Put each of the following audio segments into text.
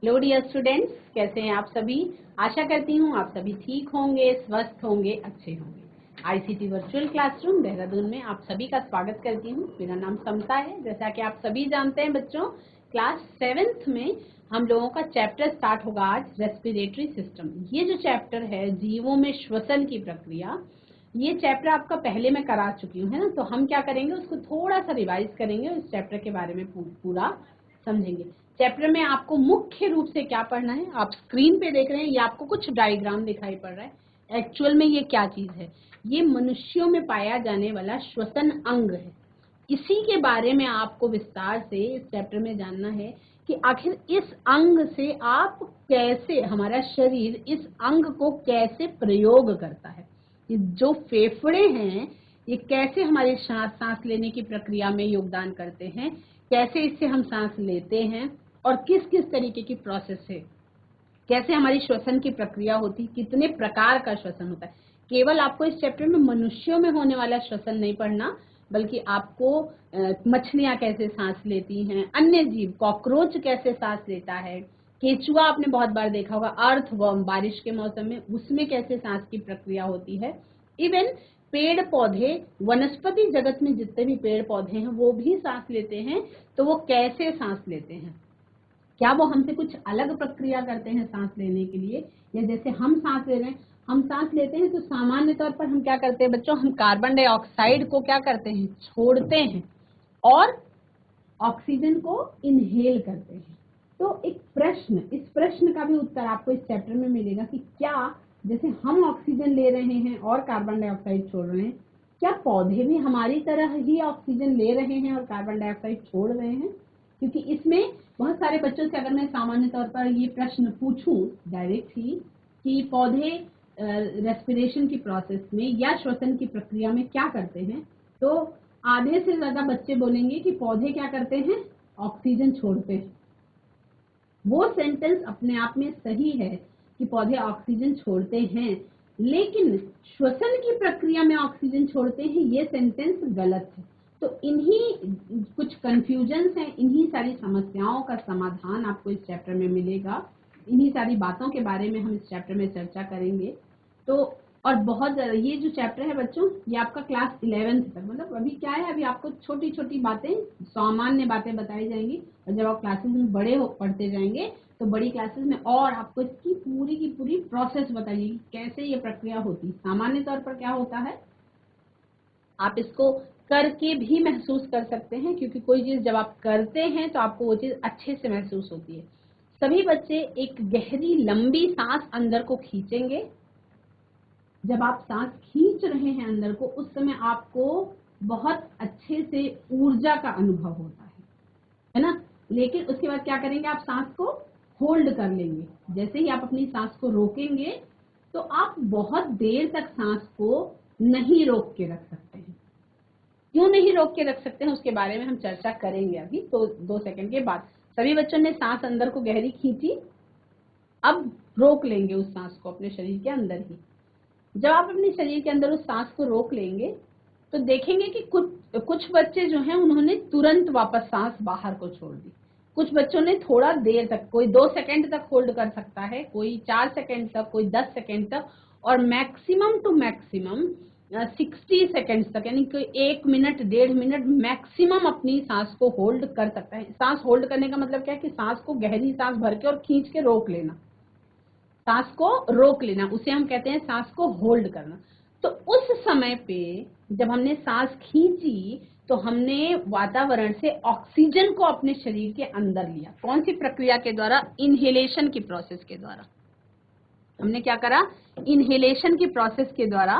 Hello dear students, कैसे हैं आप सभी। आशा करती हूँ आप सभी ठीक होंगे, स्वस्थ होंगे, अच्छे होंगे। आईसीटी वर्चुअल क्लासरूम देहरादून में आप सभी का स्वागत करती हूँ। मेरा नाम समता है। जैसा कि आप सभी जानते हैं बच्चों, क्लास 7th में हम लोगों का चैप्टर स्टार्ट होगा आज, रेस्पिरेटरी सिस्टम। ये जो चैप्टर है जीवों में श्वसन की प्रक्रिया, ये चैप्टर आपका पहले मैं करा चुकी हूँ, है ना। तो हम क्या करेंगे, उसको थोड़ा सा रिवाइज करेंगे और इस चैप्टर के बारे में पूरा समझेंगे। चैप्टर में आपको मुख्य रूप से क्या पढ़ना है, आप स्क्रीन पे देख रहे हैं, ये आपको कुछ डायग्राम दिखाई पड़ रहा है। एक्चुअल में ये क्या चीज है, ये मनुष्यों में पाया जाने वाला श्वसन अंग है। इसी के बारे में आपको विस्तार से इस चैप्टर में जानना है कि आखिर इस अंग से आप कैसे, हमारा शरीर इस अंग को कैसे प्रयोग करता है। ये जो फेफड़े हैं, ये कैसे हमारे सांस लेने की प्रक्रिया में योगदान करते हैं, कैसे इससे हम सांस लेते हैं और किस किस तरीके की प्रोसेस है, कैसे हमारी श्वसन की प्रक्रिया होती, कितने प्रकार का श्वसन होता है। केवल आपको इस चैप्टर में मनुष्यों में होने वाला श्वसन नहीं पढ़ना, बल्कि आपको मछलियां कैसे सांस लेती हैं, अन्य जीव कॉकरोच कैसे सांस लेता है, केचुआ आपने बहुत बार देखा होगा, अर्थवर्म बारिश के मौसम में उसमें कैसे सांस की प्रक्रिया होती है। इवन पेड़ पौधे, वनस्पति जगत में जितने भी पेड़ पौधे हैं वो भी सांस लेते हैं, तो वो कैसे सांस लेते हैं, क्या वो हमसे कुछ अलग प्रक्रिया करते हैं सांस लेने के लिए, या जैसे हम सांस ले रहे हैं। हम सांस लेते हैं तो सामान्य तौर पर हम क्या करते हैं बच्चों, हम कार्बन डाइऑक्साइड को क्या करते हैं, छोड़ते हैं और ऑक्सीजन को इनहेल करते हैं। तो एक प्रश्न, इस प्रश्न का भी उत्तर आपको इस चैप्टर में मिलेगा कि क्या जैसे हम ऑक्सीजन ले रहे हैं और कार्बन डाइऑक्साइड छोड़ रहे हैं, क्या पौधे भी हमारी तरह ही ऑक्सीजन ले रहे हैं और कार्बन डाइऑक्साइड छोड़ रहे हैं। क्योंकि इसमें बहुत सारे बच्चों से अगर मैं सामान्य तौर पर ये प्रश्न पूछूं डायरेक्ट ही कि पौधे रेस्पिरेशन की प्रोसेस में या श्वसन की प्रक्रिया में क्या करते हैं, तो आधे से ज्यादा बच्चे बोलेंगे कि पौधे क्या करते हैं, ऑक्सीजन छोड़ते हैं। वो सेंटेंस अपने आप में सही है कि पौधे ऑक्सीजन छोड़ते हैं, लेकिन श्वसन की प्रक्रिया में ऑक्सीजन छोड़ते हैं, ये सेंटेंस गलत है। तो इन्हीं कुछ कंफ्यूजन्स हैं, इन्हीं सारी समस्याओं का समाधान आपको इस चैप्टर में मिलेगा। इन्हीं सारी बातों के बारे में हम इस चैप्टर में चर्चा करेंगे। तो और बहुत ये जो चैप्टर है बच्चों, ये आपका क्लास 11th तक, मतलब अभी क्या है, अभी आपको छोटी छोटी बातें, सामान्य बातें बताई जाएंगी, और जब आप क्लासेस में बड़े हो पढ़ते जाएंगे तो बड़ी क्लासेस में और आपको इसकी पूरी की पूरी प्रोसेस बताइए कैसे ये प्रक्रिया होती है। सामान्य तौर पर क्या होता है, आप इसको करके भी महसूस कर सकते हैं, क्योंकि कोई चीज जब आप करते हैं तो आपको वो चीज अच्छे से महसूस होती है। सभी बच्चे एक गहरी लंबी सांस अंदर को खींचेंगे। जब आप सांस खींच रहे हैं अंदर को, उस समय आपको बहुत अच्छे से ऊर्जा का अनुभव होता है ना। लेकिन उसके बाद क्या करेंगे, आप सांस को होल्ड कर लेंगे। जैसे ही आप अपनी सांस को रोकेंगे तो आप बहुत देर तक सांस को नहीं रोक के रख सकते हैं। क्यों नहीं रोक के रख सकते हैं उसके बारे में हम चर्चा करेंगे अभी, तो 2 सेकंड के बाद। सभी बच्चों ने सांस अंदर को गहरी खींची, अब रोक लेंगे उस सांस को अपने शरीर के अंदर ही। जब आप अपने शरीर के अंदर उस सांस को रोक लेंगे तो देखेंगे कि कुछ बच्चे जो हैं उन्होंने तुरंत वापस सांस बाहर को छोड़ दी। कुछ बच्चों ने थोड़ा देर तक, कोई 2 सेकंड तक होल्ड कर सकता है, कोई 4 सेकंड तक, कोई 10 सेकंड तक, और मैक्सिमम टू मैक्सिमम 60 सेकंड्स तक, यानी कि 1 मिनट 1.5 मिनट मैक्सिमम अपनी सांस को होल्ड कर सकता है। सांस होल्ड करने का मतलब क्या है कि सांस को गहरी सांस भर के और खींच के रोक लेना, सांस को रोक लेना, उसे हम कहते हैं सांस को होल्ड करना। तो उस समय पे जब हमने सांस खींची तो हमने वातावरण से ऑक्सीजन को अपने शरीर के अंदर लिया। कौन सी प्रक्रिया के द्वारा, इनहेलेशन की प्रोसेस के द्वारा। हमने क्या करा, इनहेलेशन की प्रोसेस के द्वारा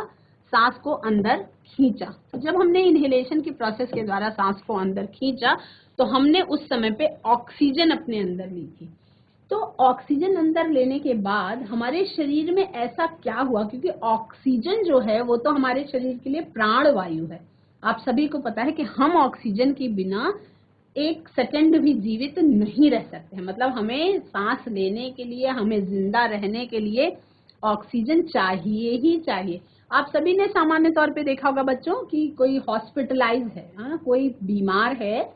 सांस को अंदर खींचा। तो जब हमने इनहेलेशन की प्रोसेस के द्वारा सांस को अंदर खींचा तो हमने उस समय पे ऑक्सीजन अपने अंदर ली थी। तो ऑक्सीजन अंदर लेने के बाद हमारे शरीर में ऐसा क्या हुआ, क्योंकि ऑक्सीजन जो है वो तो हमारे शरीर के लिए प्राण वायु है। आप सभी को पता है कि हम ऑक्सीजन के बिना 1 सेकंड भी जीवित नहीं रह सकते हैं। मतलब हमें सांस लेने के लिए, हमें जिंदा रहने के लिए ऑक्सीजन चाहिए ही चाहिए। आप सभी ने सामान्य तौर पे देखा होगा बच्चों कि कोई हॉस्पिटलाइज है, कोई बीमार है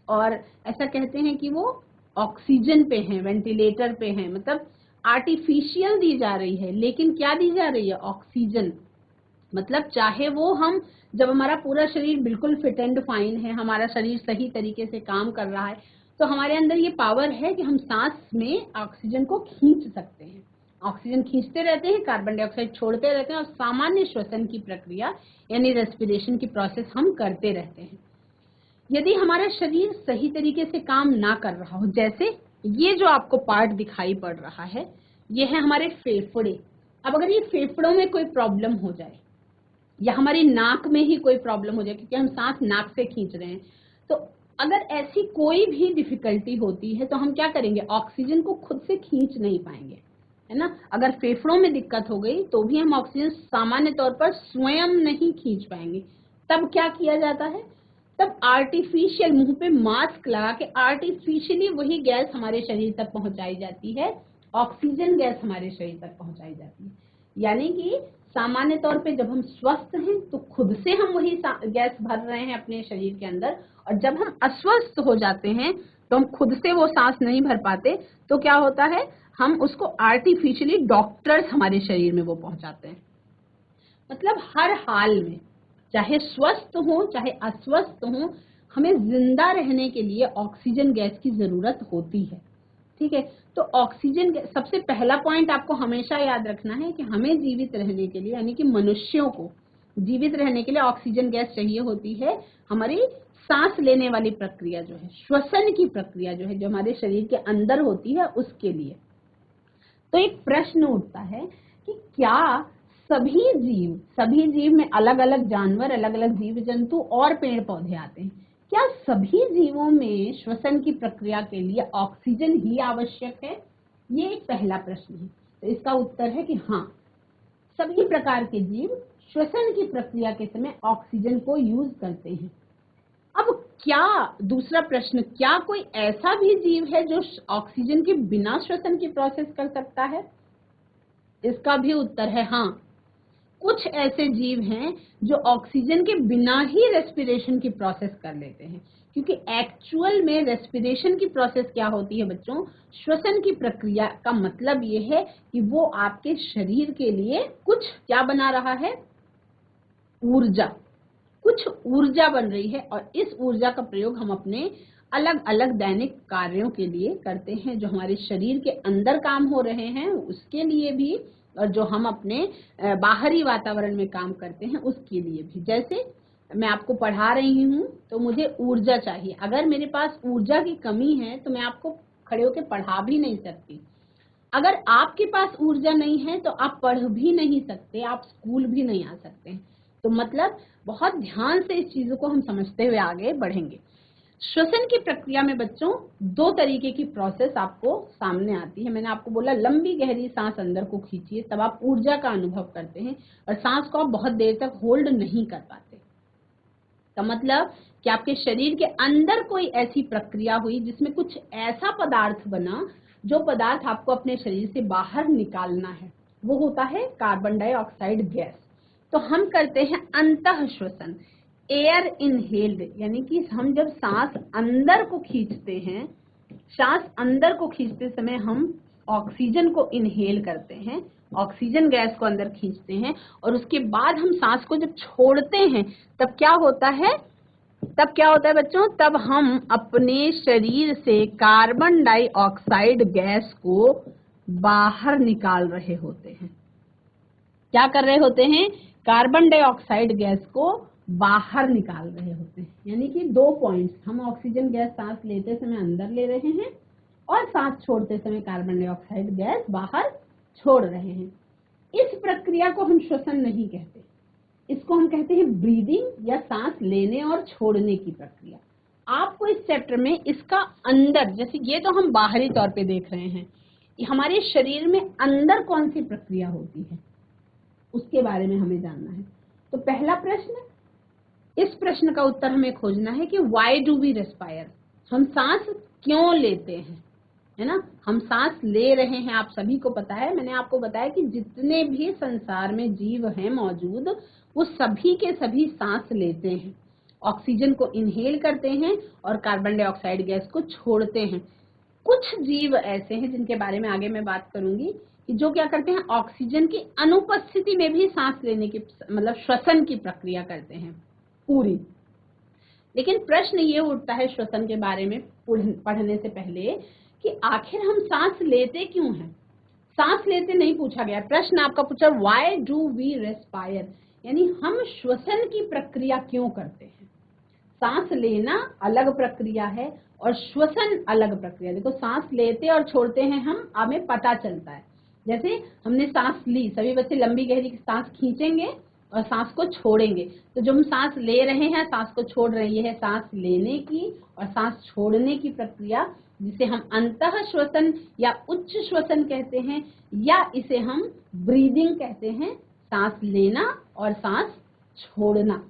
और ऐसा कहते हैं कि वो ऑक्सीजन पे हैं, वेंटिलेटर पे हैं, मतलब आर्टिफिशियल दी जा रही है, लेकिन क्या दी जा रही है? ऑक्सीजन। मतलब चाहे वो हम, जब हमारा पूरा शरीर बिल्कुल फिट एंड फाइन है, हमारा शरीर सही तरीके से काम कर रहा है, तो हमारे अंदर ये पावर है कि हम सांस में ऑक्सीजन को खींच सकते हैं। ऑक्सीजन खींचते रहते हैं, कार्बन डाइऑक्साइड छोड़ते रहते हैं, और सामान्य श्वसन की प्रक्रिया यानी रेस्पिरेशन की प्रोसेस हम करते रहते हैं। यदि हमारा शरीर सही तरीके से काम ना कर रहा हो, जैसे ये जो आपको पार्ट दिखाई पड़ रहा है, ये है हमारे फेफड़े। अब अगर ये फेफड़ों में कोई प्रॉब्लम हो जाए या हमारी नाक में ही कोई प्रॉब्लम हो जाए, क्योंकि हम सांस नाक से खींच रहे हैं, तो अगर ऐसी कोई भी डिफिकल्टी होती है तो हम क्या करेंगे? ऑक्सीजन को खुद से खींच नहीं पाएंगे, है ना। अगर फेफड़ों में दिक्कत हो गई तो भी हम ऑक्सीजन सामान्य तौर पर स्वयं नहीं खींच पाएंगे। तब क्या किया जाता है? तब आर्टिफिशियल, मुंह पे मास्क लगा के आर्टिफिशियली वही गैस हमारे शरीर तक पहुंचाई जाती है, ऑक्सीजन गैस हमारे शरीर तक पहुंचाई जाती है। यानी कि सामान्य तौर पे जब हम स्वस्थ हैं तो खुद से हम वही गैस भर रहे हैं अपने शरीर के अंदर, और जब हम अस्वस्थ हो जाते हैं तो हम खुद से वो सांस नहीं भर पाते, तो क्या होता है? हम उसको आर्टिफिशियली डॉक्टर्स हमारे शरीर में वो पहुंचाते हैं। मतलब हर हाल में, चाहे स्वस्थ हो चाहे अस्वस्थ हो, हमें जिंदा रहने के लिए ऑक्सीजन गैस की जरूरत होती है। ठीक है, तो ऑक्सीजन सबसे पहला पॉइंट आपको हमेशा याद रखना है कि हमें जीवित रहने के लिए, यानी कि मनुष्यों को जीवित रहने के लिए ऑक्सीजन गैस चाहिए होती है। हमारी सांस लेने वाली प्रक्रिया जो है, श्वसन की प्रक्रिया जो है, जो हमारे शरीर के अंदर होती है, उसके लिए। तो एक प्रश्न उठता है कि क्या सभी जीव में अलग अलग जानवर, अलग अलग जीव जंतु और पेड़ पौधे आते हैं, क्या सभी जीवों में श्वसन की प्रक्रिया के लिए ऑक्सीजन ही आवश्यक है? ये एक पहला प्रश्न है। तो इसका उत्तर है कि हाँ, सभी प्रकार के जीव श्वसन की प्रक्रिया के समय ऑक्सीजन को यूज करते हैं। अब क्या, दूसरा प्रश्न, क्या कोई ऐसा भी जीव है जो ऑक्सीजन के बिना श्वसन की प्रोसेस कर सकता है? इसका भी उत्तर है हाँ, कुछ ऐसे जीव हैं जो ऑक्सीजन के बिना ही रेस्पिरेशन की प्रोसेस कर लेते हैं। क्योंकि एक्चुअल में रेस्पिरेशन की प्रोसेस क्या होती है बच्चों? श्वसन की प्रक्रिया का मतलब ये है कि वो आपके शरीर के लिए कुछ क्या बना रहा है? ऊर्जा, कुछ ऊर्जा बन रही है, और इस ऊर्जा का प्रयोग हम अपने अलग अलग दैनिक कार्यों के लिए करते हैं, जो हमारे शरीर के अंदर काम हो रहे हैं उसके लिए भी, और जो हम अपने बाहरी वातावरण में काम करते हैं उसके लिए भी। जैसे मैं आपको पढ़ा रही हूँ तो मुझे ऊर्जा चाहिए, अगर मेरे पास ऊर्जा की कमी है तो मैं आपको खड़े होकर पढ़ा भी नहीं सकती। अगर आपके पास ऊर्जा नहीं है तो आप पढ़ भी नहीं सकते, आप स्कूल भी नहीं आ सकते। तो मतलब बहुत ध्यान से इस चीजों को हम समझते हुए आगे बढ़ेंगे। श्वसन की प्रक्रिया में बच्चों दो तरीके की प्रोसेस आपको सामने आती है। मैंने आपको बोला लंबी गहरी सांस अंदर को खींचिए, तब आप ऊर्जा का अनुभव करते हैं, और सांस को आप बहुत देर तक होल्ड नहीं कर पाते। तो मतलब कि आपके शरीर के अंदर कोई ऐसी प्रक्रिया हुई जिसमें कुछ ऐसा पदार्थ बना, जो पदार्थ आपको अपने शरीर से बाहर निकालना है, वो होता है कार्बन डाइऑक्साइड गैस। तो हम करते हैं अंतः श्वसन, एयर इनहेल्ड, यानी कि हम जब सांस अंदर को खींचते हैं, सांस अंदर को खींचते समय हम ऑक्सीजन को इनहेल करते हैं, ऑक्सीजन गैस को अंदर खींचते हैं, और उसके बाद हम सांस को जब छोड़ते हैं तब क्या होता है? बच्चों, तब हम अपने शरीर से कार्बन डाइऑक्साइड गैस को बाहर निकाल रहे होते हैं। क्या कर रहे होते हैं? कार्बन डाइऑक्साइड गैस को बाहर निकाल रहे होते हैं। यानी कि 2 पॉइंट्स, हम ऑक्सीजन गैस सांस लेते समय अंदर ले रहे हैं, और सांस छोड़ते समय कार्बन डाइऑक्साइड गैस बाहर छोड़ रहे हैं। इस प्रक्रिया को हम श्वसन नहीं कहते, इसको हम कहते हैं ब्रीदिंग, या सांस लेने और छोड़ने की प्रक्रिया। आपको इस चैप्टर में इसका अंदर, जैसे ये तो हम बाहरी तौर पे देख रहे हैं, हमारे शरीर में अंदर कौन सी प्रक्रिया होती है उसके बारे में हमें जानना है। तो पहला प्रश्न, इस प्रश्न का उत्तर हमें खोजना है कि व्हाई डू वी रेस्पायर, हम सांस क्यों लेते हैं, है ना। हम सांस ले रहे हैं, आप सभी को पता है, मैंने आपको बताया कि जितने भी संसार में जीव हैं मौजूद, वो सभी के सभी सांस लेते हैं, ऑक्सीजन को इनहेल करते हैं और कार्बन डाइऑक्साइड गैस को छोड़ते हैं। कुछ जीव ऐसे हैं जिनके बारे में आगे मैं बात करूंगी कि जो क्या करते हैं, ऑक्सीजन की अनुपस्थिति में भी सांस लेने की मतलब श्वसन की प्रक्रिया करते हैं पूरी। लेकिन प्रश्न ये उठता है श्वसन के बारे में पढ़ने से पहले कि आखिर हम सांस लेते क्यों हैं। सांस लेते नहीं पूछा गया, प्रश्न आपका पूछा व्हाई डू वी रेस्पायर, यानी हम श्वसन की प्रक्रिया क्यों करते हैं। सांस लेना अलग प्रक्रिया है और श्वसन अलग प्रक्रिया। देखो सांस लेते और छोड़ते हैं हम, हमें पता चलता है। जैसे हमने सांस ली, सभी बच्चे लंबी गहरी सांस खींचेंगे और सांस को छोड़ेंगे, तो जो हम सांस ले रहे हैं सांस को छोड़ रहे हैं, ये है सांस लेने की और सांस छोड़ने की प्रक्रिया, जिसे हम अंतः श्वसन या उच्च श्वसन कहते हैं, या इसे हम ब्रीदिंग कहते हैं, सांस लेना और सांस छोड़ना।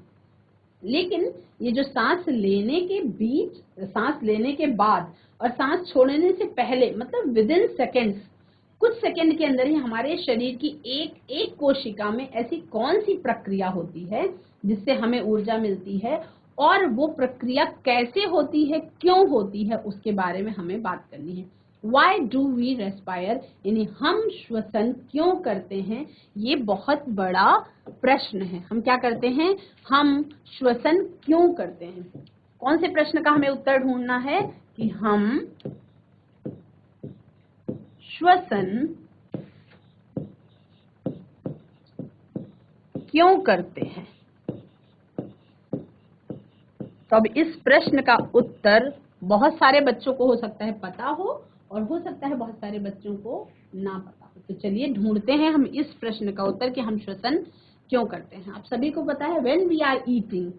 लेकिन ये जो सांस लेने के बीच, सांस लेने के बाद और सांस छोड़ने से पहले, मतलब विद इन सेकेंड्स, कुछ सेकंड के अंदर ही हमारे शरीर की एक एक कोशिका में ऐसी कौन सी प्रक्रिया होती है जिससे हमें ऊर्जा मिलती है, और वो प्रक्रिया कैसे होती है, क्यों होती है, उसके बारे में हमें बात करनी है। Why do we respire, यानी हम श्वसन क्यों करते हैं, ये बहुत बड़ा प्रश्न है। हम क्या करते हैं, हम श्वसन क्यों करते हैं। कौन से प्रश्न का हमें उत्तर ढूंढना है कि हम श्वसन क्यों करते हैं। तो अब इस प्रश्न का उत्तर बहुत सारे बच्चों को हो सकता है पता हो और हो सकता है बहुत सारे बच्चों को ना पता हो। तो चलिए ढूंढते हैं हम इस प्रश्न का उत्तर कि हम श्वसन क्यों करते हैं। आप सभी को पता है when we are eating,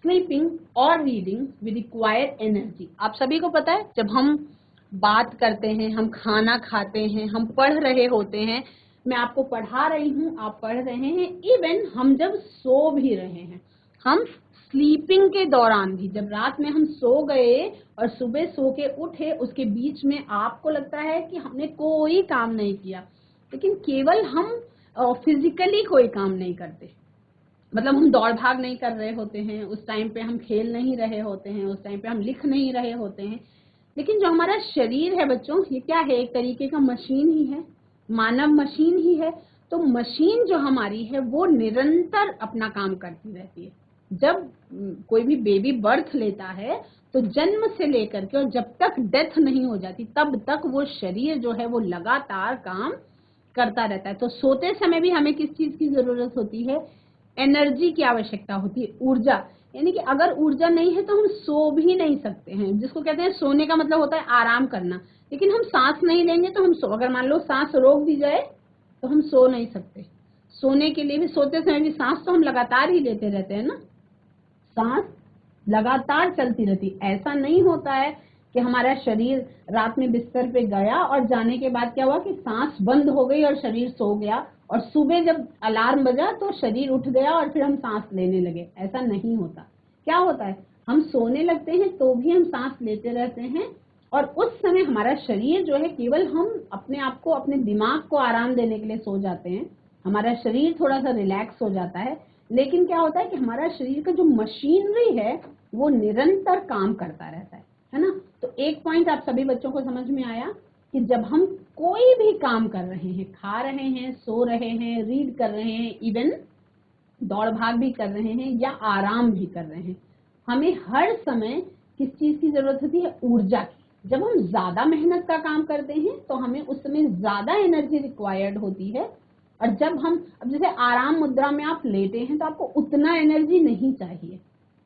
sleeping और रीडिंग वी रिक्वायर एनर्जी। आप सभी को पता है जब हम बात करते हैं, हम खाना खाते हैं, हम पढ़ रहे होते हैं, मैं आपको पढ़ा रही हूँ, आप पढ़ रहे हैं, इवन हम जब सो भी रहे हैं, हम स्लीपिंग के दौरान भी, जब रात में हम सो गए और सुबह सो के उठे, उसके बीच में आपको लगता है कि हमने कोई काम नहीं किया, लेकिन केवल हम फिजिकली कोई काम नहीं करते, मतलब हम दौड़ भाग नहीं कर रहे होते हैं, उस टाइम पे हम खेल नहीं रहे होते हैं, उस टाइम पे हम लिख नहीं रहे होते हैं, लेकिन जो हमारा शरीर है बच्चों, ये क्या है, एक तरीके का मशीन ही है, मानव मशीन ही है। तो मशीन जो हमारी है वो निरंतर अपना काम करती रहती है। जब कोई भी बेबी बर्थ लेता है तो जन्म से लेकर के और जब तक डेथ नहीं हो जाती तब तक वो शरीर जो है वो लगातार काम करता रहता है। तो सोते समय भी हमें किस चीज की जरूरत होती है, एनर्जी की आवश्यकता होती है, ऊर्जा। यानी कि अगर ऊर्जा नहीं है तो हम सो भी नहीं सकते हैं, जिसको कहते हैं सोने का मतलब होता है आराम करना। लेकिन हम सांस नहीं लेंगे तो हम अगर मान लो सांस रोक दी जाए तो हम सो नहीं सकते। सोने के लिए भी, सोते समय भी सांस तो हम लगातार ही लेते रहते हैं ना, सांस लगातार चलती रहती। ऐसा नहीं होता है कि हमारा शरीर रात में बिस्तर पे गया और जाने के बाद क्या हुआ कि सांस बंद हो गई और शरीर सो गया, और सुबह जब अलार्म बजा तो शरीर उठ गया और फिर हम सांस लेने लगे। ऐसा नहीं होता। क्या होता है, हम सोने लगते हैं तो भी हम सांस लेते रहते हैं, और उस समय हमारा शरीर जो है, केवल हम अपने आप को, अपने दिमाग को आराम देने के लिए सो जाते हैं, हमारा शरीर थोड़ा सा रिलैक्स हो जाता है। लेकिन क्या होता है कि हमारा शरीर का जो मशीनरी है वो निरंतर काम करता रहता है ना। तो एक पॉइंट आप सभी बच्चों को समझ में आया कि जब हम कोई भी काम कर रहे हैं, खा रहे हैं, सो रहे हैं, रीड कर रहे हैं, इवन दौड़ भाग भी कर रहे हैं या आराम भी कर रहे हैं, हमें हर समय किस चीज की जरूरत होती है, ऊर्जा की। जब हम ज्यादा मेहनत का काम करते हैं तो हमें उस समय ज्यादा एनर्जी रिक्वायर्ड होती है, और जब हम, अब जैसे आराम मुद्रा में आप लेटे हैं तो आपको उतना एनर्जी नहीं चाहिए।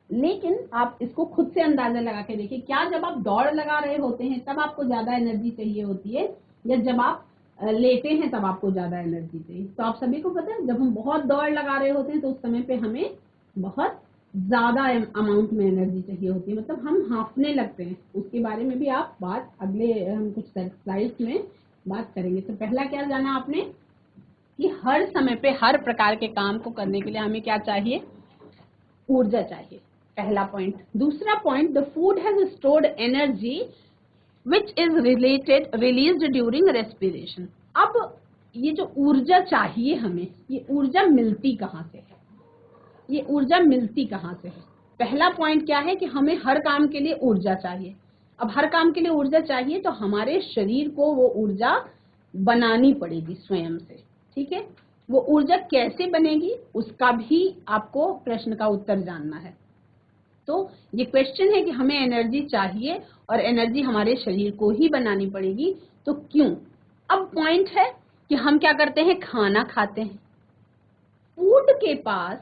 लेकिन आप इसको खुद से अंदाजा लगा के देखिए, क्या जब आप दौड़ लगा रहे होते हैं तब आपको ज्यादा एनर्जी चाहिए होती है, या जब आप लेटे हैं तब आपको ज्यादा एनर्जी चाहिए। तो आप सभी को पता है जब हम बहुत दौड़ लगा रहे होते हैं तो उस समय पे हमें बहुत ज्यादा अमाउंट में एनर्जी चाहिए होती है, मतलब हम हाँफने लगते हैं। उसके बारे में भी आप बात अगले हम कुछ स्लाइड्स में बात करेंगे। तो पहला क्या जाना आपने कि हर समय पे हर प्रकार के काम को करने के लिए हमें क्या चाहिए, ऊर्जा चाहिए, पहला पॉइंट। दूसरा point, the food has stored energy which is released during respiration। अब ये जो ऊर्जा चाहिए हमें, ये ऊर्जा मिलती कहाँ से है, ये ऊर्जा मिलती कहाँ से है। पहला पॉइंट क्या है कि हमें हर काम के लिए ऊर्जा चाहिए। अब हर काम के लिए ऊर्जा चाहिए, तो हमारे शरीर को वो ऊर्जा बनानी पड़ेगी स्वयं से, ठीक है। वो ऊर्जा कैसे बनेगी उसका भी आपको प्रश्न का उत्तर जानना है। तो ये क्वेश्चन है कि हमें एनर्जी चाहिए और एनर्जी हमारे शरीर को ही बनानी पड़ेगी, तो क्यों? अब पॉइंट है कि हम क्या करते हैं, खाना खाते हैं, फूड के पास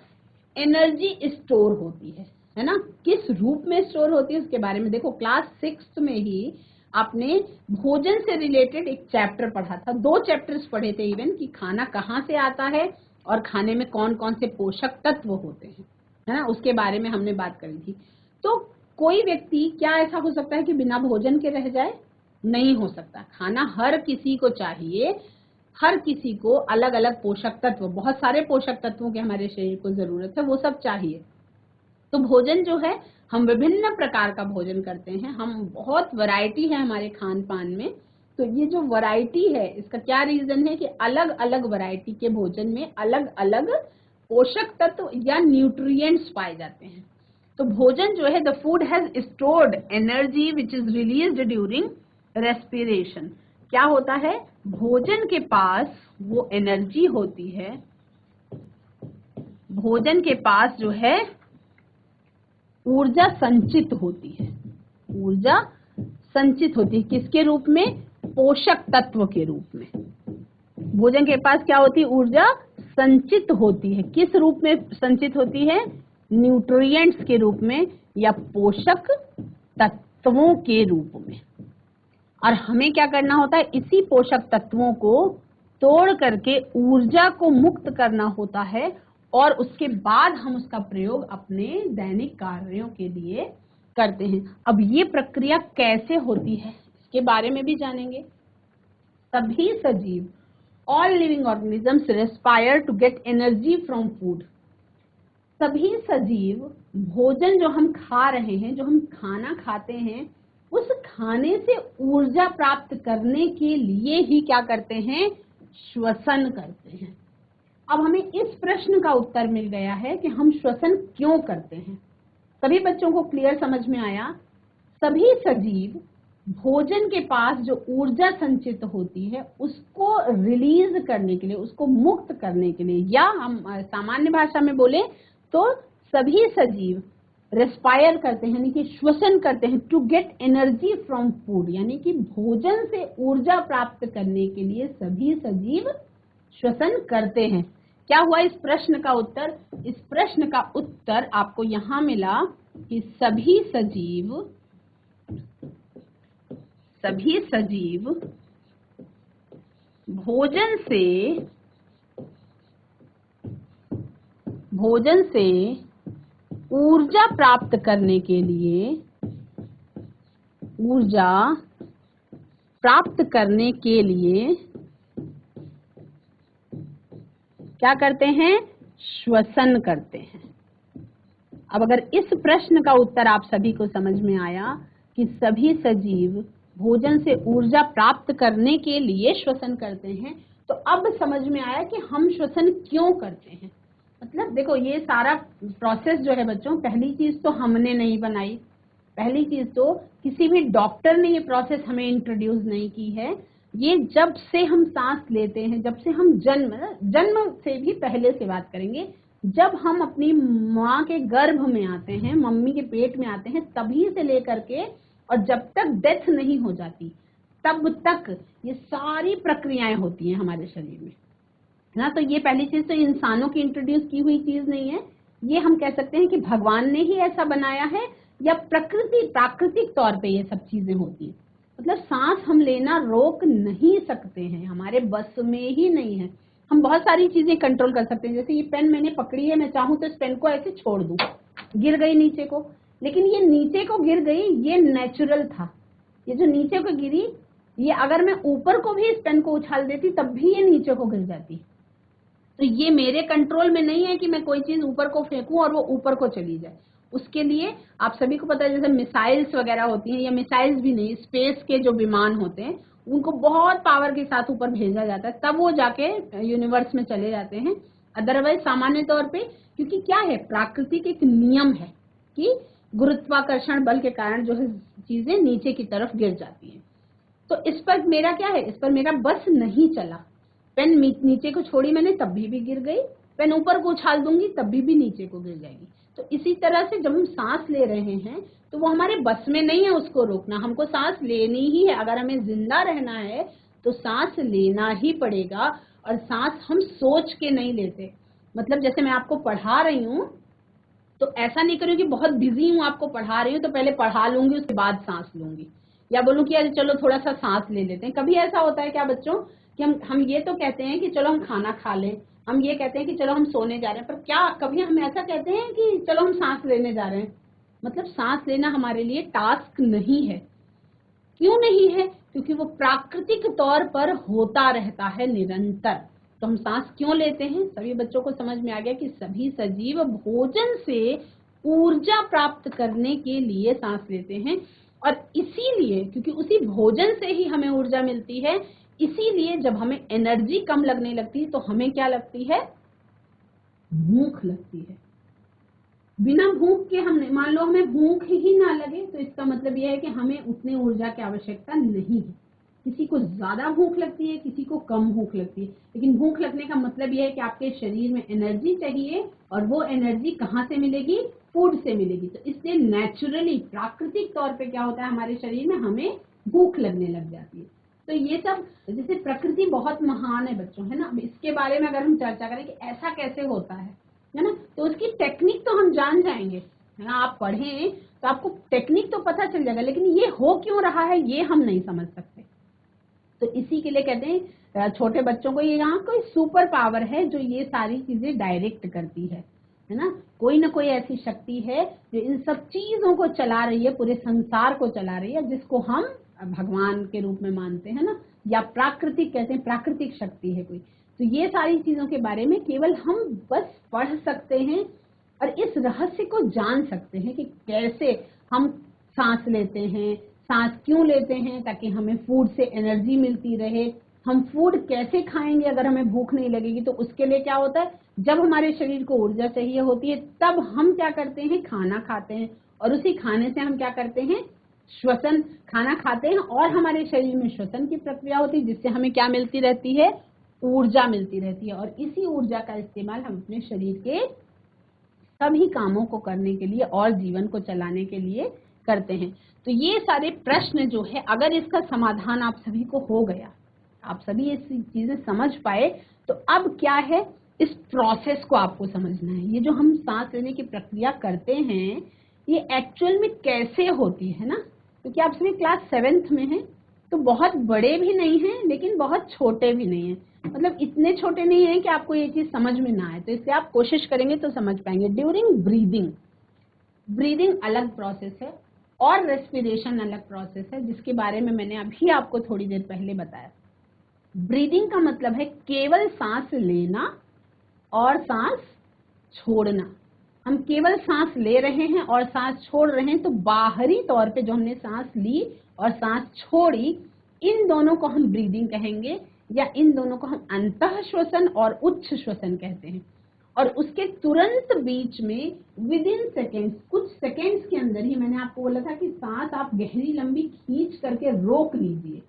एनर्जी स्टोर होती है ना। किस रूप में स्टोर होती है उसके बारे में देखो, क्लास 6 में ही आपने भोजन से रिलेटेड एक चैप्टर पढ़ा था, 2 चैप्टर्स पढ़े थे इवन, कि खाना कहाँ से आता है और खाने में कौन कौन से पोषक तत्व होते हैं, है ना, उसके बारे में हमने बात करी थी। तो कोई व्यक्ति क्या ऐसा हो सकता है कि बिना भोजन के रह जाए? नहीं हो सकता। खाना हर किसी को चाहिए, हर किसी को अलग अलग पोषक तत्व, बहुत सारे पोषक तत्वों की हमारे शरीर को जरूरत है, वो सब चाहिए। तो भोजन जो है, हम विभिन्न प्रकार का भोजन करते हैं, हम बहुत वैरायटी है हमारे खान पान में। तो ये जो वैरायटी है इसका क्या रीजन है कि अलग अलग वैरायटी के भोजन में अलग अलग पोषक तत्व या न्यूट्रिएंट्स पाए जाते हैं। तो भोजन जो है, the food has stored energy which is released during respiration. क्या होता है, भोजन के पास वो एनर्जी होती है, भोजन के पास जो है ऊर्जा संचित होती है, ऊर्जा संचित होती है किसके रूप में? पोषक तत्व के रूप में। भोजन के पास क्या होती है? ऊर्जा संचित होती है। किस रूप में संचित होती है? न्यूट्रिएंट्स के रूप में या पोषक तत्वों के रूप में। और हमें क्या करना होता है, इसी पोषक तत्वों को तोड़ करके ऊर्जा को मुक्त करना होता है, और उसके बाद हम उसका प्रयोग अपने दैनिक कार्यों के लिए करते हैं। अब ये प्रक्रिया कैसे होती है इसके बारे में भी जानेंगे। सभी सजीव, all living organisms respire to get energy from food. सभी सजीव भोजन जो हम खा रहे हैं, जो हम खाना खाते हैं, उस खाने से ऊर्जा प्राप्त करने के लिए ही क्या करते हैं? श्वसन करते हैं। अब हमें इस प्रश्न का उत्तर मिल गया है कि हम श्वसन क्यों करते हैं। सभी बच्चों को क्लियर समझ में आया? सभी सजीव भोजन के पास जो ऊर्जा संचित होती है उसको रिलीज करने के लिए, उसको मुक्त करने के लिए, या हम सामान्य भाषा में बोले तो सभी सजीव रेस्पायर करते हैं, यानी कि श्वसन करते हैं, to get energy from food, यानी कि भोजन से ऊर्जा प्राप्त करने के लिए सभी सजीव श्वसन करते हैं। क्या हुआ इस प्रश्न का उत्तर? इस प्रश्न का उत्तर आपको यहां मिला कि सभी सजीव भोजन से ऊर्जा प्राप्त करने के लिए, क्या करते हैं? श्वसन करते हैं। अब अगर इस प्रश्न का उत्तर आप सभी को समझ में आया कि सभी सजीव भोजन से ऊर्जा प्राप्त करने के लिए श्वसन करते हैं, तो अब समझ में आया कि हम श्वसन क्यों करते हैं। मतलब देखो, ये सारा प्रोसेस जो है बच्चों, पहली चीज तो हमने नहीं बनाई, पहली चीज तो किसी भी डॉक्टर ने ये प्रोसेस हमें इंट्रोड्यूस नहीं की है। ये जब से हम सांस लेते हैं, जब से हम जन्म से भी पहले से बात करेंगे, जब हम अपनी माँ के गर्भ में आते हैं, मम्मी के पेट में आते हैं, तभी से लेकर के और जब तक डेथ नहीं हो जाती तब तक ये सारी प्रक्रियाएं होती हैं हमारे शरीर में, है ना। तो ये पहली चीज तो इंसानों की इंट्रोड्यूस की हुई चीज नहीं है, ये हम कह सकते हैं कि भगवान ने ही ऐसा बनाया है, या प्राकृतिक तौर पे ये सब चीजें होती हैं। मतलब सांस हम लेना रोक नहीं सकते हैं, हमारे बस में ही नहीं है। हम बहुत सारी चीजें कंट्रोल कर सकते हैं, जैसे ये पेन मैंने पकड़ी है, मैं चाहूं तो इस पेन को ऐसे छोड़ दूं, गिर गई नीचे को, लेकिन ये नीचे को गिर गई, ये नेचुरल था। ये जो नीचे को गिरी, ये अगर मैं ऊपर को भी इस पेन को उछाल देती तब भी ये नीचे को गिर जाती। तो ये मेरे कंट्रोल में नहीं है कि मैं कोई चीज ऊपर को फेंकूं और वो ऊपर को चली जाए। उसके लिए आप सभी को पता है, जैसे मिसाइल्स वगैरह होती हैं, या मिसाइल्स भी नहीं, स्पेस के जो विमान होते हैं उनको बहुत पावर के साथ ऊपर भेजा जाता है, तब वो जाके यूनिवर्स में चले जाते हैं। अदरवाइज सामान्य तौर पे, क्योंकि क्या है, प्राकृतिक एक नियम है कि गुरुत्वाकर्षण बल के कारण जो है चीजें नीचे की तरफ गिर जाती हैं। तो इस पर मेरा क्या है, इस पर मेरा बस नहीं चला। पेन नीचे को छोड़ी मैंने तब भी गिर गई, पेन ऊपर को उछाल दूंगी तब भी नीचे को गिर जाएगी। तो इसी तरह से जब हम सांस ले रहे हैं तो वो हमारे बस में नहीं है उसको रोकना, हमको सांस लेनी ही है। अगर हमें जिंदा रहना है तो सांस लेना ही पड़ेगा, और सांस हम सोच के नहीं लेते। मतलब जैसे मैं आपको पढ़ा रही हूँ तो ऐसा नहीं करूँ कि बहुत बिजी हूँ, आपको पढ़ा रही हूँ तो पहले पढ़ा लूंगी उसके बाद सांस लूंगी, या बोलूँ कि अरे चलो थोड़ा सा सांस ले लेते हैं। कभी ऐसा होता है क्या बच्चों कि हम ये तो कहते हैं कि चलो हम खाना खा लें, हम ये कहते हैं कि चलो हम सोने जा रहे हैं, पर क्या कभी हम ऐसा कहते हैं कि चलो हम सांस लेने जा रहे हैं? मतलब सांस लेना हमारे लिए टास्क नहीं है। क्यों नहीं है? क्योंकि वो प्राकृतिक तौर पर होता रहता है निरंतर। तो हम सांस क्यों लेते हैं? सभी बच्चों को समझ में आ गया कि सभी सजीव भोजन से ऊर्जा प्राप्त करने के लिए सांस लेते हैं, और इसीलिए क्योंकि उसी भोजन से ही हमें ऊर्जा मिलती है, इसीलिए जब हमें एनर्जी कम लगने लगती है तो हमें क्या लगती है? भूख लगती है। बिना भूख के हम, मान लो हमें भूख ही ना लगे तो इसका मतलब यह है कि हमें उतनी ऊर्जा की आवश्यकता नहीं है। किसी को ज्यादा भूख लगती है, किसी को कम भूख लगती है, लेकिन भूख लगने का मतलब यह है कि आपके शरीर में एनर्जी चाहिए, और वो एनर्जी कहाँ से मिलेगी? फूड से मिलेगी। तो इसलिए नेचुरली प्राकृतिक तौर पे क्या होता है हमारे शरीर में, हमें भूख लगने लग जाती है। तो ये सब, जैसे प्रकृति बहुत महान है बच्चों, है ना। अब इसके बारे में अगर हम चर्चा करें कि ऐसा कैसे होता है ना, तो उसकी टेक्निक तो हम जान जाएंगे, है ना। आप पढ़ें तो आपको टेक्निक तो पता चल जाएगा, लेकिन ये हो क्यों रहा है ये हम नहीं समझ सकते। तो इसी के लिए कहते हैं छोटे बच्चों को ये यहाँ कोई सुपर पावर है जो ये सारी चीजें डायरेक्ट करती है ना। कोई ना कोई ऐसी शक्ति है जो इन सब चीजों को चला रही है, पूरे संसार को चला रही है, जिसको हम भगवान के रूप में मानते हैं ना, या प्राकृतिक कहते हैं, प्राकृतिक शक्ति है कोई। तो ये सारी चीजों के बारे में केवल हम बस पढ़ सकते हैं और इस रहस्य को जान सकते हैं कि कैसे हम सांस लेते हैं, सांस क्यों लेते हैं, ताकि हमें फूड से एनर्जी मिलती रहे। हम फूड कैसे खाएंगे अगर हमें भूख नहीं लगेगी? तो उसके लिए क्या होता है, जब हमारे शरीर को ऊर्जा चाहिए होती है तब हम क्या करते हैं, खाना खाते हैं, और उसी खाने से हम क्या करते हैं, श्वसन, खाना खाते हैं और हमारे शरीर में श्वसन की प्रक्रिया होती है, जिससे हमें क्या मिलती रहती है, ऊर्जा मिलती रहती है। और इसी ऊर्जा का इस्तेमाल हम अपने शरीर के सभी कामों को करने के लिए और जीवन को चलाने के लिए करते हैं। तो ये सारे प्रश्न जो है, अगर इसका समाधान आप सभी को हो गया, आप सभी ये चीजें समझ पाए, तो अब क्या है, इस प्रोसेस को आपको समझना है। ये जो हम सांस लेने की प्रक्रिया करते हैं ये एक्चुअल में कैसे होती है ना, क्योंकि आप सभी क्लास 7th में हैं, तो बहुत बड़े भी नहीं हैं लेकिन बहुत छोटे भी नहीं हैं। मतलब इतने छोटे नहीं हैं कि आपको ये चीज समझ में ना आए, तो इसलिए आप कोशिश करेंगे तो समझ पाएंगे। ड्यूरिंग ब्रीदिंग, ब्रीदिंग अलग प्रोसेस है और रेस्पिरेशन अलग प्रोसेस है, जिसके बारे में मैंने अभी आपको थोड़ी देर पहले बताया। ब्रीदिंग का मतलब है केवल सांस लेना और सांस छोड़ना। हम केवल सांस ले रहे हैं और सांस छोड़ रहे हैं, तो बाहरी तौर पे जो हमने सांस ली और सांस छोड़ी, इन दोनों को हम ब्रीदिंग कहेंगे, या इन दोनों को हम अंतः श्वसन और उच्च श्वसन कहते हैं। और उसके तुरंत बीच में विद इन सेकेंड्स, कुछ सेकेंड्स के अंदर ही, मैंने आपको बोला था कि सांस आप गहरी लंबी खींच करके रोक लीजिए,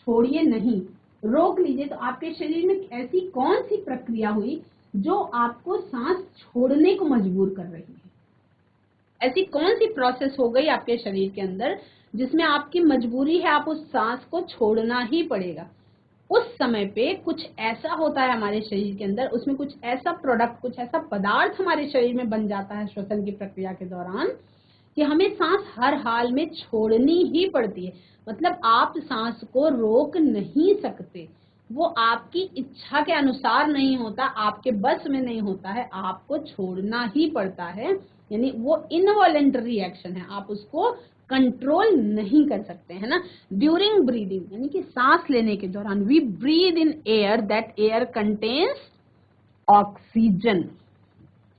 छोड़िए नहीं, रोक लीजिए। तो आपके शरीर में ऐसी कौन सी प्रक्रिया हुई जो आपको सांस छोड़ने को मजबूर कर रही है? ऐसी कौन सी प्रोसेस हो गई आपके शरीर के अंदर जिसमें आपकी मजबूरी है, आप उस सांस को छोड़ना ही पड़ेगा? उस समय पे कुछ ऐसा होता है हमारे शरीर के अंदर, उसमें कुछ ऐसा प्रोडक्ट, कुछ ऐसा पदार्थ हमारे शरीर में बन जाता है श्वसन की प्रक्रिया के दौरान कि हमें सांस हर हाल में छोड़नी ही पड़ती है। मतलब आप सांस को रोक नहीं सकते, वो आपकी इच्छा के अनुसार नहीं होता, आपके बस में नहीं होता है, आपको छोड़ना ही पड़ता है। यानी वो इनवॉलेंटरी एक्शन है, आप उसको कंट्रोल नहीं कर सकते, है ना। ड्यूरिंग ब्रीदिंग यानी कि सांस लेने के दौरान, we breathe in air that air contains oxygen.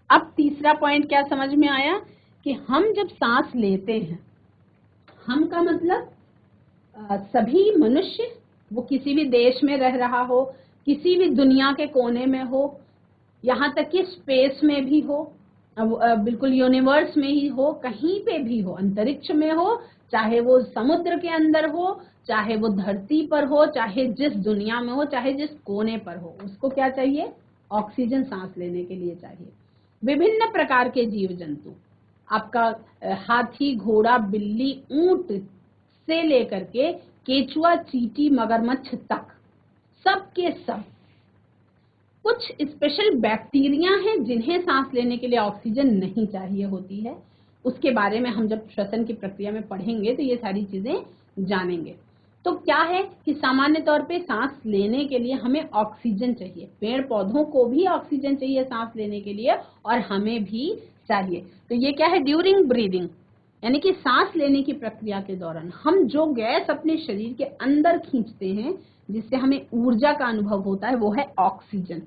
अब तीसरा पॉइंट क्या समझ में आया कि हम जब सांस लेते हैं, हम का मतलब सभी मनुष्य, वो किसी भी देश में रह रहा हो, किसी भी दुनिया के कोने में हो, यहाँ तक कि स्पेस में भी हो, बिल्कुल यूनिवर्स में ही हो, कहीं पे भी हो, अंतरिक्ष में हो, चाहे वो समुद्र के अंदर हो, चाहे वो धरती पर हो, चाहे जिस दुनिया में हो, चाहे जिस कोने पर हो, उसको क्या चाहिए? ऑक्सीजन सांस लेने के लिए चाहिए। विभिन्न प्रकार के जीव जंतु, आपका हाथी, घोड़ा, बिल्ली, ऊंट से लेकर के केचुआ, चींटी, मगरमच्छ तक, सब के सब कुछ स्पेशल बैक्टीरिया हैं जिन्हें सांस लेने के लिए ऑक्सीजन नहीं चाहिए होती है। उसके बारे में हम जब श्वसन की प्रक्रिया में पढ़ेंगे तो ये सारी चीजें जानेंगे। तो क्या है कि सामान्य तौर पे सांस लेने के लिए हमें ऑक्सीजन चाहिए, पेड़ पौधों को भी ऑक्सीजन चाहिए सांस लेने के लिए, और हमें भी चाहिए। तो ये क्या है? ड्यूरिंग ब्रीदिंग, यानी कि सांस लेने की प्रक्रिया के दौरान हम जो गैस अपने शरीर के अंदर खींचते हैं, जिससे हमें ऊर्जा का अनुभव होता है, वो है ऑक्सीजन।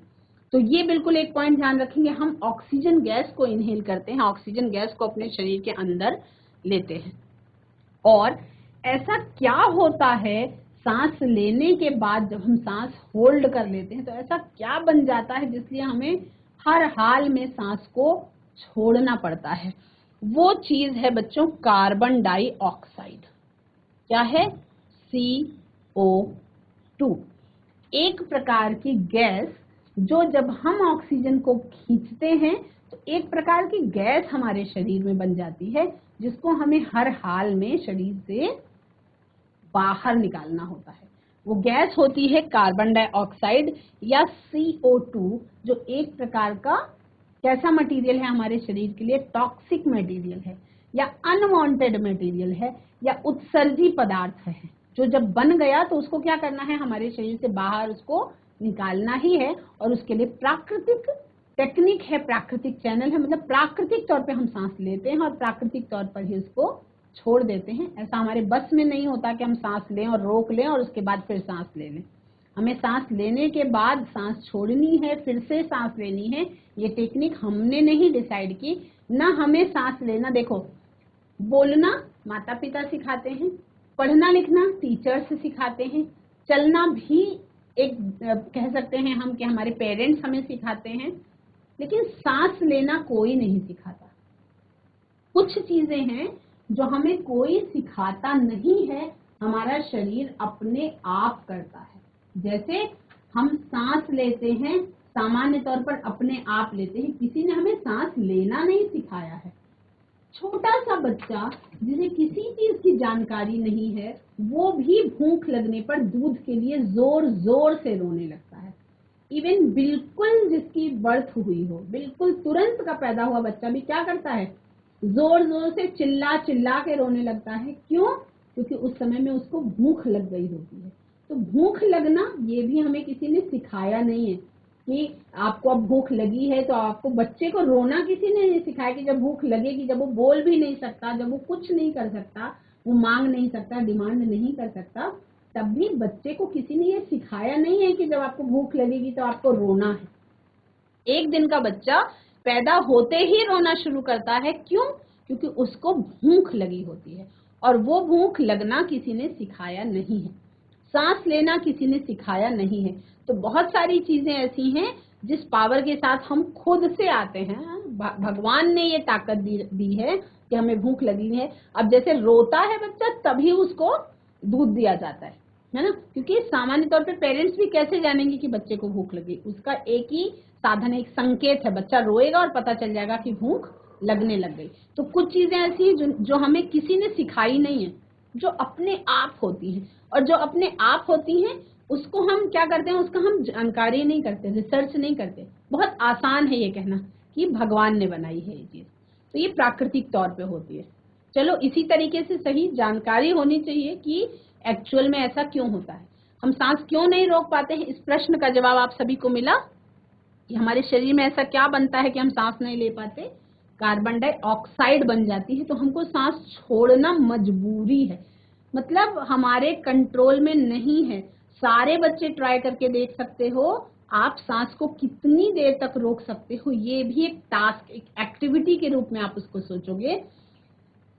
तो ये बिल्कुल एक पॉइंट ध्यान रखेंगे, हम ऑक्सीजन गैस को इनहेल करते हैं, ऑक्सीजन गैस को अपने शरीर के अंदर लेते हैं। और ऐसा क्या होता है सांस लेने के बाद, जब हम सांस होल्ड कर लेते हैं तो ऐसा क्या बन जाता है जिसलिए हमें हर हाल में सांस को छोड़ना पड़ता है? वो चीज है बच्चों कार्बन डाइऑक्साइड। क्या है? CO2, एक प्रकार की गैस जो जब हम ऑक्सीजन को खींचते हैं तो एक प्रकार की गैस हमारे शरीर में बन जाती है, जिसको हमें हर हाल में शरीर से बाहर निकालना होता है। वो गैस होती है कार्बन डाइऑक्साइड या CO2, जो एक प्रकार का कैसा मटेरियल है हमारे शरीर के लिए? टॉक्सिक मटेरियल है, या अनवांटेड मटेरियल है, या उत्सर्जी पदार्थ है, जो जब बन गया तो उसको क्या करना है? हमारे शरीर से बाहर उसको निकालना ही है। और उसके लिए प्राकृतिक टेक्निक है, प्राकृतिक चैनल है, मतलब प्राकृतिक तौर पे हम सांस लेते हैं और प्राकृतिक तौर पर ही उसको छोड़ देते हैं। ऐसा हमारे बस में नहीं होता कि हम सांस लें और रोक लें और उसके बाद फिर सांस ले लें। हमें सांस लेने के बाद सांस छोड़नी है, फिर से सांस लेनी है। ये टेक्निक हमने नहीं डिसाइड की, ना हमें सांस लेना, देखो बोलना माता पिता सिखाते हैं, पढ़ना लिखना टीचर्स सिखाते हैं, चलना भी एक कह सकते हैं हम कि हमारे पेरेंट्स हमें सिखाते हैं, लेकिन सांस लेना कोई नहीं सिखाता। कुछ चीजें हैं जो हमें कोई सिखाता नहीं है, हमारा शरीर अपने आप करता है। जैसे हम सांस लेते हैं, सामान्य तौर पर अपने आप लेते हैं, किसी ने हमें सांस लेना नहीं सिखाया है। छोटा सा बच्चा जिसे किसी चीज की जानकारी नहीं है, वो भी भूख लगने पर दूध के लिए जोर जोर से रोने लगता है। इवन बिल्कुल जिसकी बर्थ हुई हो, बिल्कुल तुरंत का पैदा हुआ बच्चा भी क्या करता है? जोर जोर से चिल्ला चिल्ला के रोने लगता है। क्यों? क्योंकि उस समय में उसको भूख लग गई होती है। तो भूख लगना ये भी हमें किसी ने सिखाया नहीं है कि आपको अब भूख लगी है तो आपको, बच्चे को रोना किसी ने नहीं सिखाया कि जब भूख लगेगी, जब वो बोल भी नहीं सकता, जब वो कुछ नहीं कर सकता, वो मांग नहीं सकता, डिमांड नहीं कर सकता, तब भी बच्चे को किसी ने ये सिखाया नहीं है कि जब आपको भूख लगेगी तो आपको रोना है। एक दिन का बच्चा पैदा होते ही रोना शुरू करता है। क्यों? क्योंकि उसको भूख लगी होती है, और वो भूख लगना किसी ने सिखाया नहीं है, सांस लेना किसी ने सिखाया नहीं है। तो बहुत सारी चीजें ऐसी हैं जिस पावर के साथ हम खुद से आते हैं, भगवान ने ये ताकत दी है कि हमें भूख लगी है। अब जैसे रोता है बच्चा तभी उसको दूध दिया जाता है ना? क्योंकि सामान्य तौर पे पेरेंट्स भी कैसे जानेंगे कि बच्चे को भूख लगी? उसका एक ही साधन, एक संकेत है, बच्चा रोएगा और पता चल जाएगा कि भूख लगने लग गई। तो कुछ चीजें ऐसी हैं जो हमें किसी ने सिखाई नहीं है, जो अपने आप होती हैं, और जो अपने आप होती हैं उसको हम क्या करते हैं? उसका हम जानकारी नहीं करते, रिसर्च नहीं करते। बहुत आसान है ये कहना कि भगवान ने बनाई है ये चीज, तो ये प्राकृतिक तौर पे होती है। चलो इसी तरीके से सही जानकारी होनी चाहिए कि एक्चुअल में ऐसा क्यों होता है, हम सांस क्यों नहीं रोक पाते हैं। इस प्रश्न का जवाब आप सभी को मिला कि हमारे शरीर में ऐसा क्या बनता है कि हम सांस नहीं ले पाते? कार्बन डाइऑक्साइड बन जाती है, तो हमको सांस छोड़ना मजबूरी है, मतलब हमारे कंट्रोल में नहीं है। सारे बच्चे ट्राई करके देख सकते हो, आप सांस को कितनी देर तक रोक सकते हो, ये भी एक टास्क, एक एक्टिविटी के रूप में आप उसको सोचोगे।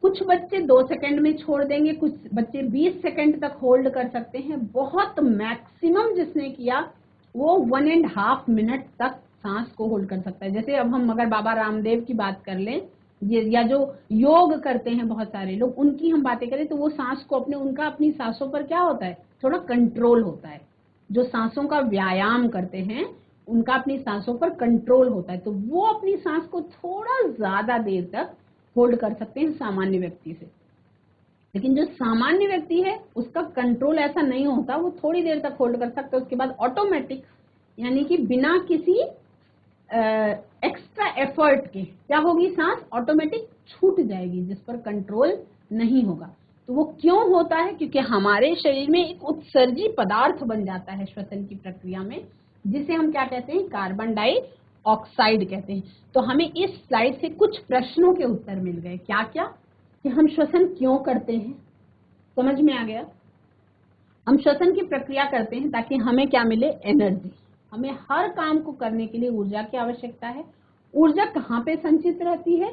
कुछ बच्चे 2 सेकंड में छोड़ देंगे, कुछ बच्चे 20 सेकंड तक होल्ड कर सकते हैं। बहुत मैक्सिमम जिसने किया वो 1.5 मिनट तक सांस को होल्ड कर सकता है। जैसे अब हम अगर बाबा रामदेव की बात कर लें, या जो योग करते हैं बहुत सारे लोग, उनकी हम बातें करें तो वो सांस को अपनी सांसों पर क्या होता है, थोड़ा कंट्रोल होता है। जो सांसों का व्यायाम करते हैं उनका अपनी सांसों पर कंट्रोल होता है, तो वो अपनी सांस को थोड़ा ज्यादा देर तक होल्ड कर सकते हैं सामान्य व्यक्ति से। लेकिन जो सामान्य व्यक्ति है उसका कंट्रोल ऐसा नहीं होता, वो थोड़ी देर तक होल्ड कर सकता है, उसके बाद ऑटोमेटिक यानी कि बिना किसी एक्स्ट्रा एफर्ट के क्या होगी, सांस ऑटोमेटिक छूट जाएगी, जिस पर कंट्रोल नहीं होगा। तो वो क्यों होता है, क्योंकि हमारे शरीर में एक उत्सर्जी पदार्थ बन जाता है श्वसन की प्रक्रिया में, जिसे हम क्या कहते हैं, कार्बन डाइऑक्साइड कहते हैं। तो हमें इस स्लाइड से कुछ प्रश्नों के उत्तर मिल गए। क्या क्या, कि हम श्वसन क्यों करते हैं, समझ में आ गया। हम श्वसन की प्रक्रिया करते हैं ताकि हमें क्या मिले, एनर्जी। हमें हर काम को करने के लिए ऊर्जा की आवश्यकता है। ऊर्जा कहाँ पे संचित रहती है,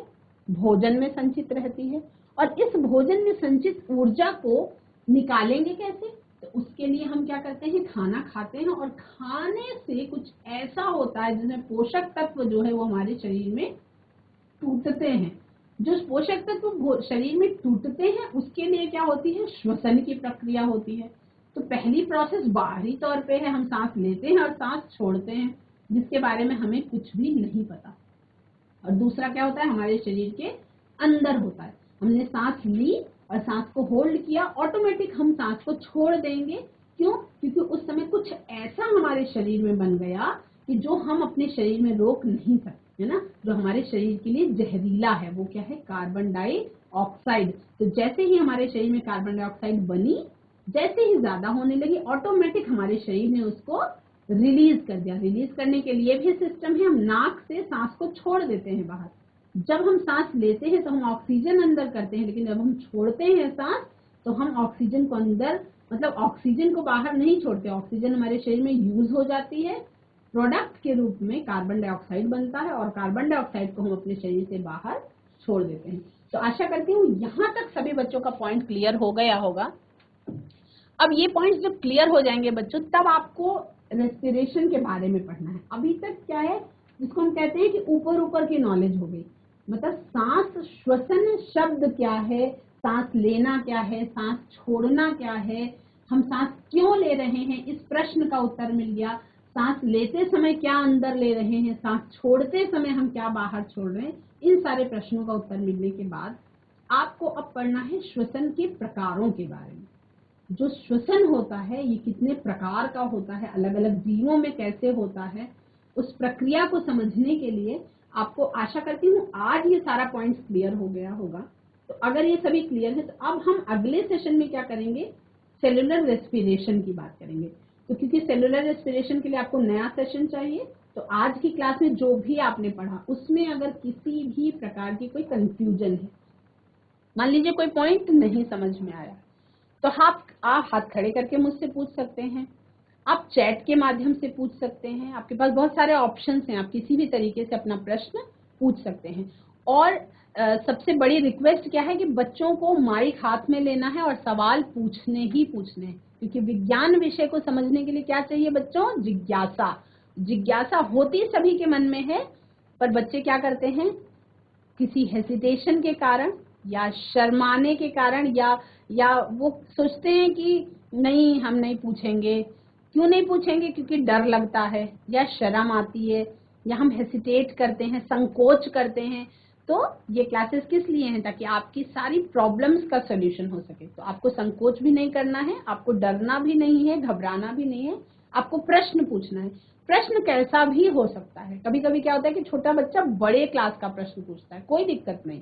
भोजन में संचित रहती है। और इस भोजन में संचित ऊर्जा को निकालेंगे कैसे, तो उसके लिए हम क्या करते हैं, खाना खाते हैं, और खाने से कुछ ऐसा होता है जिसमें पोषक तत्व जो है वो हमारे शरीर में टूटते हैं। जो पोषक तत्व शरीर में टूटते हैं उसके लिए क्या होती है, श्वसन की प्रक्रिया होती है। तो पहली प्रोसेस बाहरी तौर पे है, हम सांस लेते हैं और सांस छोड़ते हैं, जिसके बारे में हमें कुछ भी नहीं पता। और दूसरा क्या होता है, हमारे शरीर के अंदर होता है, हमने सांस ली और सांस को होल्ड किया, ऑटोमेटिक हम सांस को छोड़ देंगे। क्यों, क्योंकि उस समय कुछ ऐसा हमारे शरीर में बन गया कि जो हम अपने शरीर में रोक नहीं सकते, है ना, जो हमारे शरीर के लिए जहरीला है, वो क्या है, कार्बन डाइऑक्साइड। तो जैसे ही हमारे शरीर में कार्बन डाइऑक्साइड बनी, जैसे ही ज्यादा होने लगी, ऑटोमेटिक हमारे शरीर ने उसको रिलीज कर दिया। रिलीज करने के लिए भी सिस्टम है, हम नाक से सांस को छोड़ देते हैं बाहर। जब हम सांस लेते हैं तो हम ऑक्सीजन अंदर करते हैं, लेकिन जब हम छोड़ते हैं सांस तो हम ऑक्सीजन को अंदर, मतलब ऑक्सीजन को बाहर नहीं छोड़ते। ऑक्सीजन हमारे शरीर में यूज हो जाती है, प्रोडक्ट के रूप में कार्बन डाइऑक्साइड बनता है, और कार्बन डाइऑक्साइड को हम अपने शरीर से बाहर छोड़ देते हैं। तो आशा करती हूँ यहाँ तक सभी बच्चों का पॉइंट क्लियर हो गया होगा। अब ये पॉइंट्स जब क्लियर हो जाएंगे बच्चों, तब आपको रेस्पिरेशन के बारे में पढ़ना है। अभी तक क्या है, जिसको हम कहते हैं कि ऊपर ऊपर की नॉलेज हो गई, मतलब सांस श्वसन शब्द क्या है, सांस लेना क्या है, सांस छोड़ना क्या है, हम सांस क्यों ले रहे हैं, इस प्रश्न का उत्तर मिल गया। सांस लेते समय क्या अंदर ले रहे हैं, सांस छोड़ते समय हम क्या बाहर छोड़ रहे हैं, इन सारे प्रश्नों का उत्तर मिलने के बाद आपको अब पढ़ना है श्वसन के प्रकारों के बारे में। जो श्वसन होता है ये कितने प्रकार का होता है, अलग अलग जीवों में कैसे होता है, उस प्रक्रिया को समझने के लिए आपको, आशा करती हूँ आज ये सारा पॉइंट्स क्लियर हो गया होगा। तो अगर ये सभी क्लियर है तो अब हम अगले सेशन में क्या करेंगे, सेलुलर रेस्पिरेशन की बात करेंगे। तो क्योंकि सेलुलर रेस्पिरेशन के लिए आपको नया सेशन चाहिए, तो आज की क्लास में जो भी आपने पढ़ा उसमें अगर किसी भी प्रकार की कोई कंफ्यूजन है, मान लीजिए कोई पॉइंट नहीं समझ में आया, तो आप हाथ खड़े करके मुझसे पूछ सकते हैं, आप चैट के माध्यम से पूछ सकते हैं, आपके पास बहुत सारे ऑप्शंस हैं, आप किसी भी तरीके से अपना प्रश्न पूछ सकते हैं। और सबसे बड़ी रिक्वेस्ट क्या है कि बच्चों को माइक हाथ में लेना है और सवाल पूछने ही पूछने हैं, क्योंकि विज्ञान विषय को समझने के लिए क्या चाहिए बच्चों, जिज्ञासा। जिज्ञासा होती सभी के मन में है, पर बच्चे क्या करते हैं, किसी हेसिटेशन के कारण या शर्माने के कारण या वो सोचते हैं कि नहीं हम नहीं पूछेंगे। क्यों नहीं पूछेंगे, क्योंकि डर लगता है या शर्म आती है या हम हेसिटेट करते हैं, संकोच करते हैं। तो ये क्लासेस किस लिए हैं, ताकि आपकी सारी प्रॉब्लम्स का सॉल्यूशन हो सके। तो आपको संकोच भी नहीं करना है, आपको डरना भी नहीं है, घबराना भी नहीं है, आपको प्रश्न पूछना है। प्रश्न कैसा भी हो सकता है, कभी कभी क्या होता है कि छोटा बच्चा बड़े क्लास का प्रश्न पूछता है, कोई दिक्कत नहीं,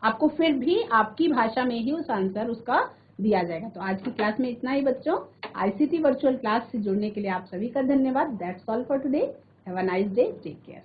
आपको फिर भी आपकी भाषा में ही उस आंसर उसका दिया जाएगा। तो आज की क्लास में इतना ही बच्चों। आईसीटी वर्चुअल क्लास से जुड़ने के लिए आप सभी का धन्यवाद। That's all for today. Have a nice day, take care.